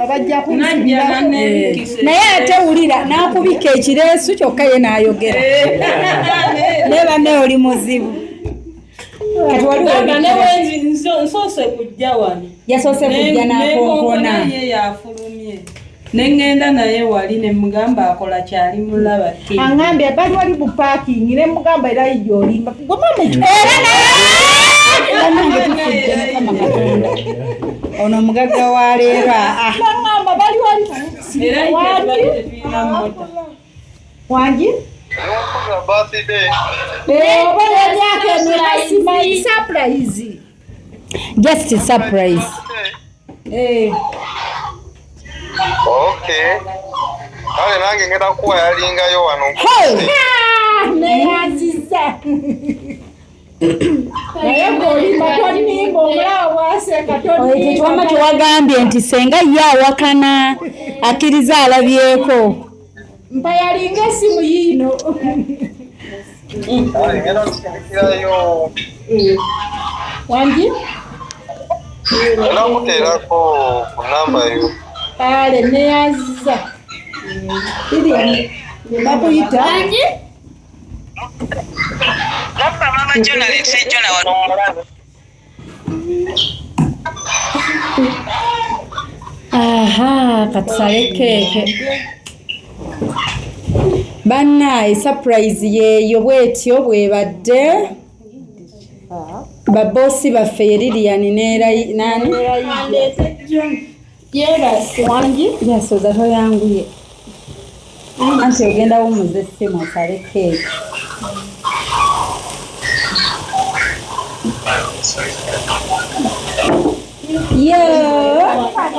Abajja kunsibira. Naye atewulira n'akubika ekireesu kyokka ye n'ayogera. Neba ne oli muzibu. Kati waliwo nsoose kujja wano. Yasoose kujja n'akonkona. Ye yafulumye. Nengenda naye wali ne mugamba akola kyali mulaba ti. Angambye bali wali mu parking ne mugamba era ijjo olimba. Goma mu. Ono mugagga wa leero. Ngamba bali wali. Era ijjo Wangi? Birthday. Oba yake ni surprise. Just a surprise. Okay. Kale nange ngenda kuwa yalingayo wano. Neyaziza. Naye ng'olimba tonimba omulawo bw'aseka tonimba. Ekiwama kyewagambye nti senga ye awakana akkiriza alabyeko. Mpa yalinga esimu yiino. Ngenda kusindikirayo. Wangi? Nakuteerako ku namba yo. Kale neyaziza. Iri bakuyita. Wangi? Namba mama Jona letse Jona wano. Aha, katusale keke. Bannaye surprise yeeyo bwetyo bwebadde. Babosi baffe Lilian ne nani? Wangi? Yasoza toyanguye. Anti ogenda wumuze essimu osale keeki.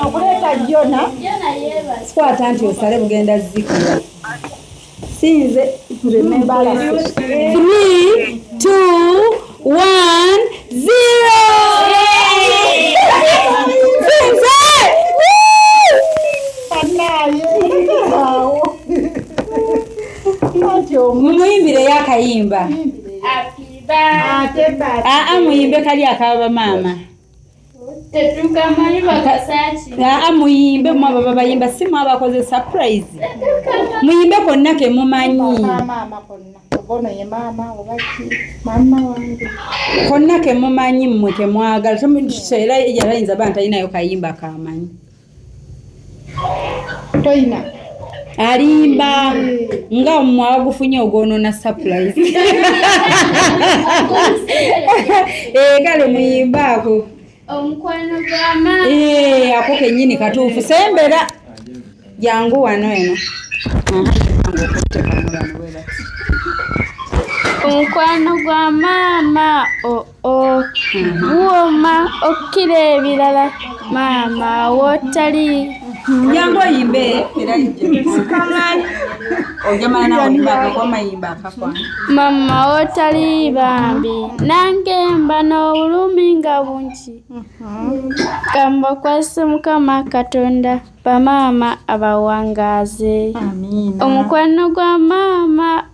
Okuleta Jona. Kwata nti osale bugenda zikula. Sinze remember 3, 2, 1, 0. Mumuyimbire yakayimba. Muyimbe kali akaba mama. Muyimbe mwaba babayimba si mwaba bakoze surprise. Muyimbe konna ke mumanyi. Konna ke mumanyi mmwe ke mwagala. Era yayinza banta inayo kayimba kamanyi. Toina. Alimba nga mwagufunye ogono na surprise. Kale muyimbako. Omukwano gw'ama. Ako kenyini katuufu sembera. Jangu wano eno. Omukwano gwa mama Woma okira ebirala mama wotali. Jangu yimbe era kamani. Ojamana na olimbaka kwa mayimba akafana. Mama wotali bambi nange mba n'obulumi nga bungi. Kamba kwase Mukama Katonda bamama abawangaze. Amina. Omukwano gwa mama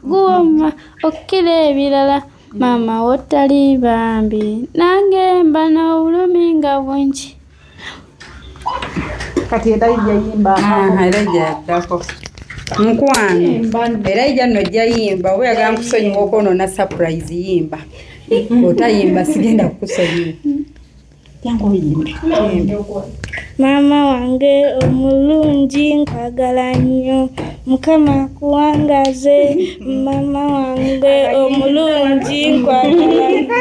guwoma okira ebirala mama wotali bambi nange mba n'obulumi nga bungi. Kati era yimba. Era yaddako. Mukwano. Era ija nojja yimba oba yagala nkusonyiwa okwonoona surprise yimba. Otayimba sigenda kukusonyiwa. Jangu yimba. Mama wange omulungi nkwagala nnyo Mukama kuwangaze. Mama wange omulungi nkwagala nnyo.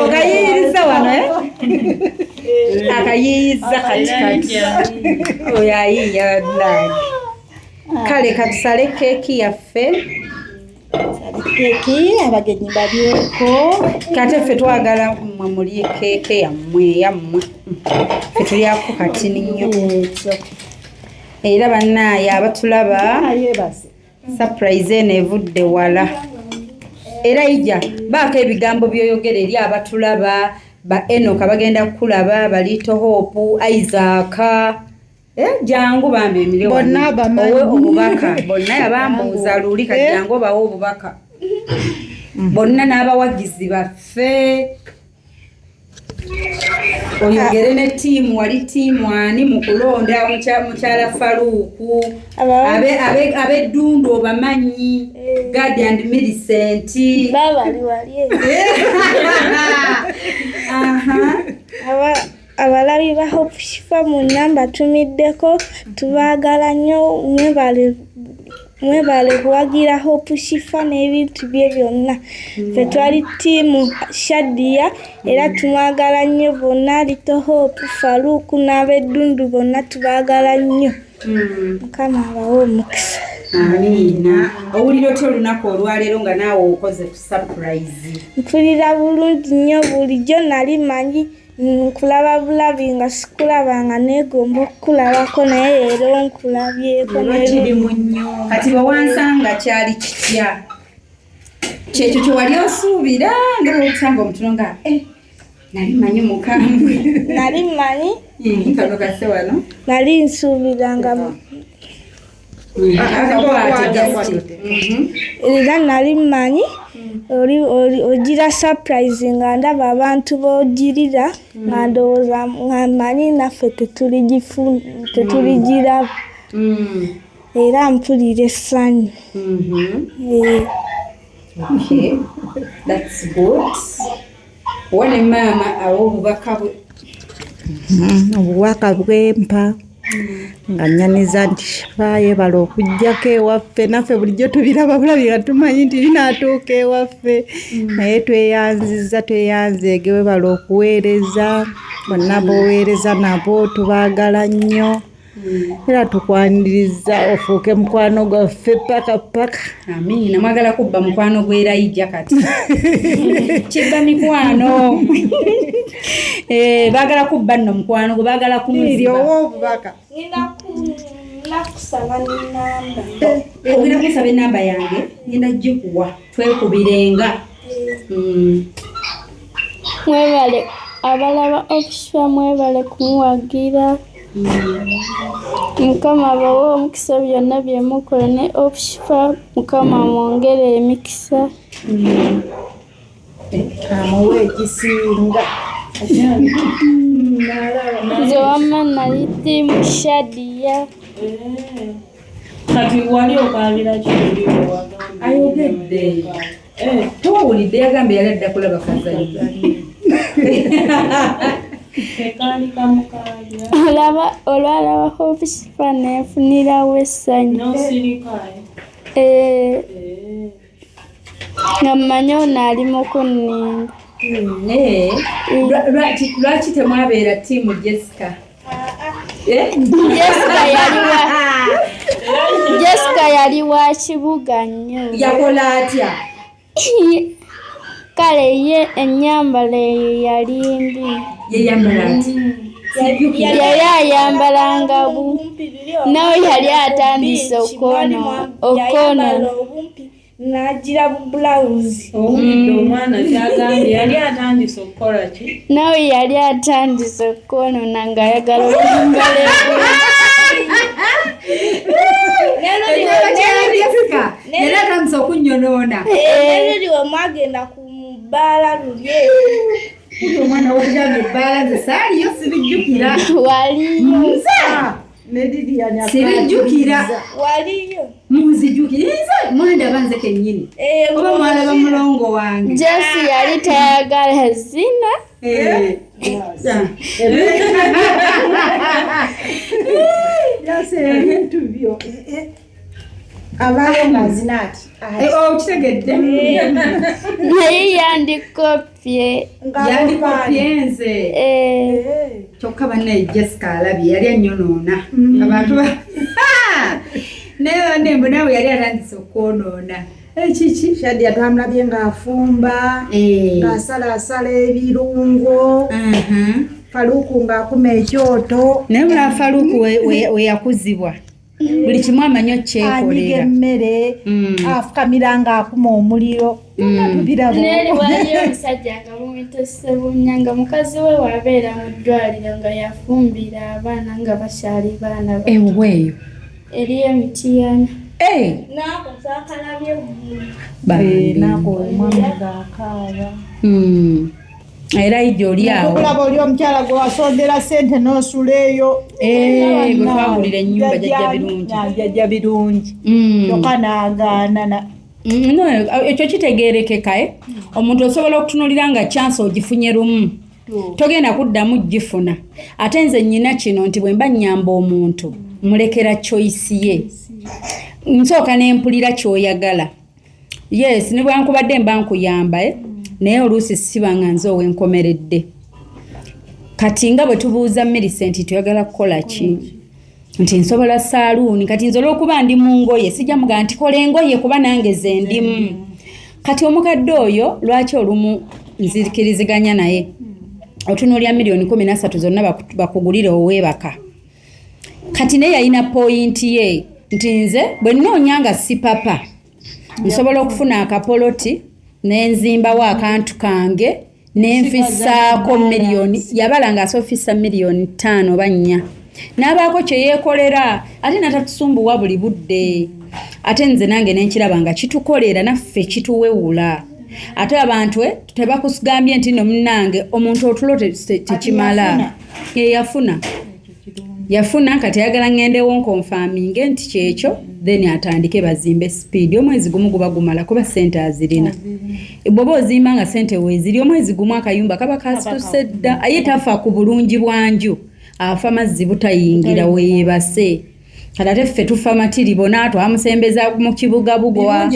Okayiriza wano akayiyiza katikati oyo ayiiya nani kale katusale keeki yaffe keeki abagenyi balyeko kate ffe twagala mmwe mulye keeke yammwe ffe tulyako katini nnyo era bannaaye abatulaba surprise eno evudde wala era ija baako ebigambo byoyogera eri abatulaba ba Enoka bagenda kukulaba balito Hope Isaac jangu bambe emire obubaka bonna yabambuuza luli kajangu bawo obubaka bonna n'abawagizi baffe oyogere ne tiimu wali tiimu ani mu kulonda mukyala Faruku ab'eddundu obamanyi Gadi and Millicent abalabi ba Hope Shifa mu namba tumiddeko tubaagala nnyo mwebale kuwagira Hope Shifa n'ebintu bye byonna ffe twali ttiimu Shadia era tumwagala nnyo bonna Lito Hope Faruku n'ab'eddundu bonna tubaagala nnyo Mukama abawe omukisa amiina owulira otya olunaku olwaleero nga naawe okoze ku surprise mpulira bulungi nnyo bulijjo nali manyi nkulaba bulabi nga sikulabanga neegomba okukulabako naye leero nkulabyeko kirimu nnyo kati bwewansanga kyali kitya kyekyo kyewali osuubira nga bwekusanga omutuno nga nali manyi mukambwe nali manyi kano kase wano nali nsuubira nga era nali manyi ogira surprise nga ndaba abantu b'ogirira nga ndowooza nga manyi naffe tetuligiraba era mpulira essanyu That's good. Wane mama awobubaka bwe obubaka bwempa nga nnyaniza nti yebala okujjako ewaffe naffe bulijjo tubiraba bulabi nga tumanyi nti linaatuuka ewaffe naye tweyanze webala okuweereza bonna boweereza nabo tubaagala nnyo era tukwaniriza ofuuke mukwano gwaffe paka amiina mwagala kubba mukwano gw'erayijja kati kibba mikwano baagala kubba nno mukwano gwe baagala kunziba obubaka nakusaba namba ogenda kunsaba enamba yange ngenda gikuwa twekubirenga mwebale abalaba Opshifa mwebale kumuwagira Mukama abawe omukisa byonna bye mukola ne Opshifa Mukama mwongere emikisa amuwe ekisinga nze wamma nali ttiimu Shadia kati wali okabira kiriwo ayogedde towulidde yagambye yali adda kulaba kazayiga olwalaba Opshifa nefunirawo essanyu nga mmanyi ono ali mu kunninda lwaki temwabeera ttiimu Jessica Jessica yali wa kibuga nnyo yakola atya kale ye ennyambala eyo yali mbi yeyambala ati yali ayambalanga nawe yali atandise okoona n'agira bulawuzi omwana kyagambye yali atandise okukola ki nawe yali atandise okwonoona ng'ayagala okumbala yali atandise okunyonoona luli we mwagenda ku bbaala lulye omwana wokugamba ebbaala nze saaliyo sibijjukira waliyo sibijjukira waliyo munzijukirize mwandaba nze kennyini oba mwalaba mulongo wange Jesi yali tayagala zina ebintu byo abayo mazina ati okitegedde naye yandikopye nze kyokka banne Jessica alabye yali annyonoona abantu naye nembo nawe yali atandise okwonoona kiki Shadia twamulabye ng'afumba ng'asalaasala ebirungo Faluku ng'akuma ekyoto naye mulaba Faluku we yakuzibwa buli kimu amanyi okyekolera anyiga emmere afukamira ng'akuma omuliro tubirabo Neri waliyo omusajja nga mumuyita Ssebunya nga mukazi we wabeera mu ddwaliro nga yafumbira abaana nga bakyali baana eweeyo eriyo Emitiyana nako sakalabye nako omwami ng'akaaba era ijjo oli awo okulaba oli omukyala gwe wasondera ssente n'osula eyo gwe twagulira ennyumba jjajja birungi kyokka n'agaana no ekyo kitegeerekeka omuntu osobola okutunulira nga chance ogifunye lumu togenda kuddamu gifuna ate nze nnyina kino nti bwe mba nnyamba omuntu mulekera choice ye nsooka n'empulira ky'oyagala yes ne bwankubadde mba nkuyamba naye oluusi sibanga nze owenkomeredde kati nga bwe tubuuza Millicent tuyagala kukola ki nti nsobola saaluuni kati nze olw'okuba ndi mu ngoye sijja mugamba nti kola engoye kuba nange ze ndimu kati omukadde oyo lwaki olumu nzikiriziganya naye otunuulya miliyoni 13 zonna bakugulire oweebaka kati naye yalina poyinti ye nti nze bwe nnoonya nga si papa nsobola okufuna akapoloti nenzimbawo akantu kange nenfisaako miliyoni yabala ng'asoofisa miliyoni 5 oba 4 n'abaako kye yeekolera ate natatusumbuwa buli budde ate nze nange nenkiraba nga kitukolera naffe kituwewula ate abantu tebakusugambye nti no munnange omuntu otulo tekimala yafuna kati ayagala ngendewo nkonfaminge nti kyekyo then atandike bazimbe speed omwezi gumu guba gumala kuba sente azirina bwoba ozimba nga sente weeziri omwezi gumu akayumba kaba kasituse dda aye tafa ku bulungi bwanju afa mazzi butayingira weebase kati ate ffe tufa matiribo naatwamusembeza mu kibuga bugwa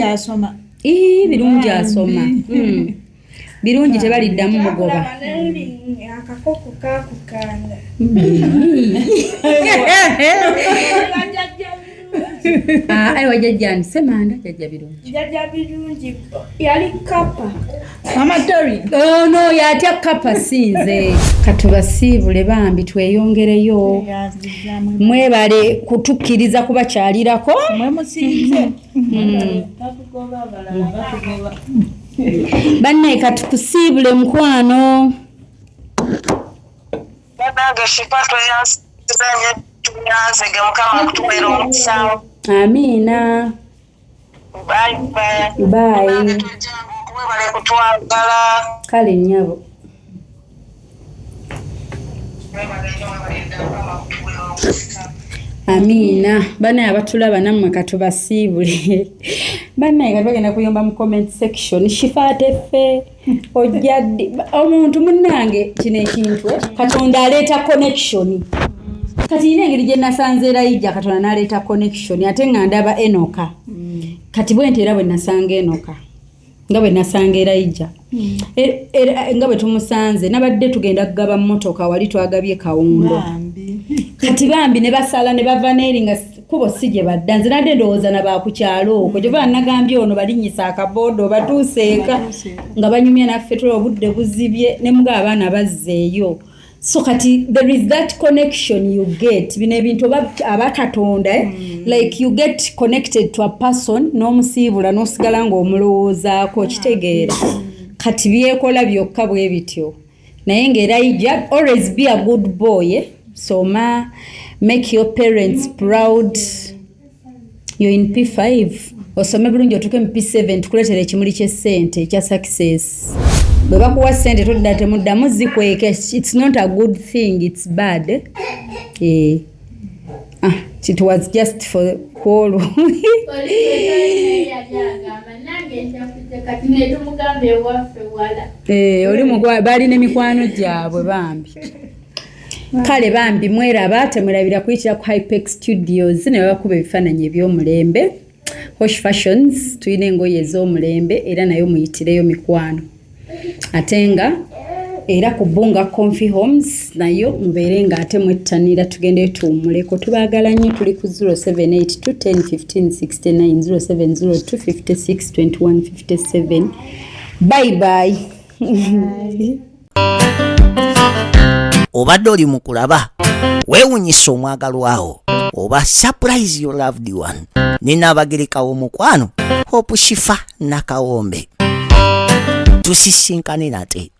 birungi asoma birungi tebaliddamu mugoba akakoko kakukanda aiwa jjajjani semanda jjajja birungi yali kapa amatori no yatya kapa sinze katubasiibule bambi tweyongereyo mwebale kutukkiriza kubakyalirako mwemusinze banne katukusiibule mukwano Badange shipato yanzanye tuyanzege mukama kutubeera omusawo. Amina. Bye. Bye. Webale kutwagala. Kale nnyabo. Amina. Bana abatulaba nammwe katubasiibule. Bana katugenda kuyomba mu comment section shifaate ffe ojjadde omuntu munnange kino ekintu Katonda aleeta connection. Kati engeri gye nasanze Elijah Katonda n'aleeta connection ate nga ndaba Enoka. Kati bwente era bwe nasanga Enoka. Nga bwe nasanga Elijah. Nga bwe tumusanze nabadde tugenda kugaba mmotoka wali twagabye Kawundo. Kati bambi ne basala ne bava n'eri nga kubo sije badda nze nadde ndowooza na baakukyalo okwo gye bannagambye ono balinnyisa akabodo batuuseeka nga banyumya naffe tula obudde buzibye ne mga abaana bazzeeyo. So kati there is that connection you get bino ebintu abakatonda like you get connected to a person n'omusiibula n'osigala ng'omulowoozaako kitegeera kati byekola byokka bwe bityo naye ng'Elijah always be a good boy so make your parents proud. You're in P5 osome bulungi otuke mu P7 tukuleetera ekimuli ky'essente ekya success. Bwe bakuwa ssente todda temuddamu zikweke. It's not a good thing, it's bad. It was just for call. Oli mugwa bali ne mikwano gyabwe bambi. Kale bambi mweraba temulabira kuyitira ku Hypex Studios ne bakuba ebifaananyi eby'omulembe. Hosh Fashions tuyina engoye ez'omulembe era nayo muyitireyo mikwano. Atenga era ku Bunga Comfy Homes nayo mubere nga ate mwettanira tugende tuwumuleko. Tubaagala nnyo. Tuli ku 0782101569 0702562157. Bye bye. Obadde oli mu kulaba weewunyisa omwagalwawo oba surprise your loved one. Nina Abagereka w'omukwano Hope Shifa Nakawombe. Tusisinkane nate.